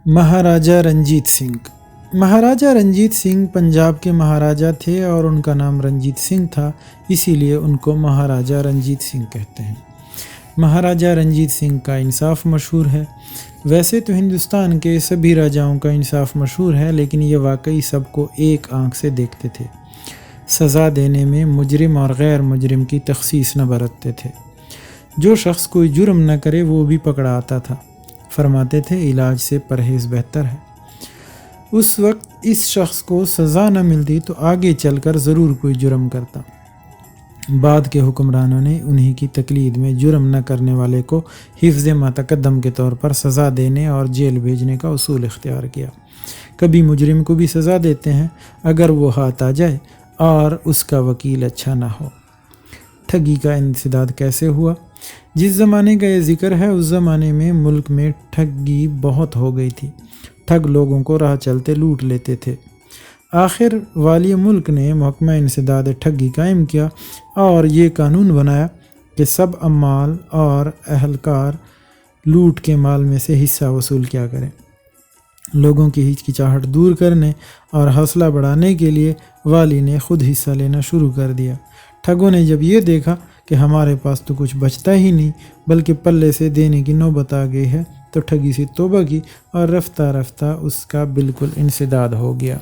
مہاراجہ رنجیت سنگھ۔ مہاراجہ رنجیت سنگھ پنجاب کے مہاراجہ تھے اور ان کا نام رنجیت سنگھ تھا، اسی لیے ان کو مہاراجہ رنجیت سنگھ کہتے ہیں۔ مہاراجہ رنجیت سنگھ کا انصاف مشہور ہے۔ ویسے تو ہندوستان کے سبھی راجاؤں کا انصاف مشہور ہے، لیکن یہ واقعی سب کو ایک آنکھ سے دیکھتے تھے۔ سزا دینے میں مجرم اور غیر مجرم کی تخصیص نہ برتتے تھے۔ جو شخص کوئی جرم نہ کرے وہ بھی پکڑا آتا تھا۔ فرماتے تھے علاج سے پرہیز بہتر ہے۔ اس وقت اس شخص کو سزا نہ ملتی تو آگے چل کر ضرور کوئی جرم کرتا۔ بعد کے حکمرانوں نے انہی کی تقلید میں جرم نہ کرنے والے کو حفظ ما تقدم کے طور پر سزا دینے اور جیل بھیجنے کا اصول اختیار کیا۔ کبھی مجرم کو بھی سزا دیتے ہیں اگر وہ ہاتھ آ جائے اور اس کا وکیل اچھا نہ ہو۔ ٹھگی کا انسداد کیسے ہوا؟ جس زمانے کا یہ ذکر ہے اس زمانے میں ملک میں ٹھگی بہت ہو گئی تھی۔ ٹھگ لوگوں کو راہ چلتے لوٹ لیتے تھے۔ آخر والی ملک نے محکمہ انسداد ٹھگی قائم کیا اور یہ قانون بنایا کہ سب عمال اور اہلکار لوٹ کے مال میں سے حصہ وصول کیا کریں۔ لوگوں کی ہچکچاہٹ دور کرنے اور حوصلہ بڑھانے کے لیے والی نے خود حصہ لینا شروع کر دیا۔ ٹھگوں نے جب یہ دیکھا کہ ہمارے پاس تو کچھ بچتا ہی نہیں بلکہ پلے سے دینے کی نوبت آ گئی ہے، تو ٹھگی سے توبہ کی اور رفتہ رفتہ اس کا بالکل انسداد ہو گیا۔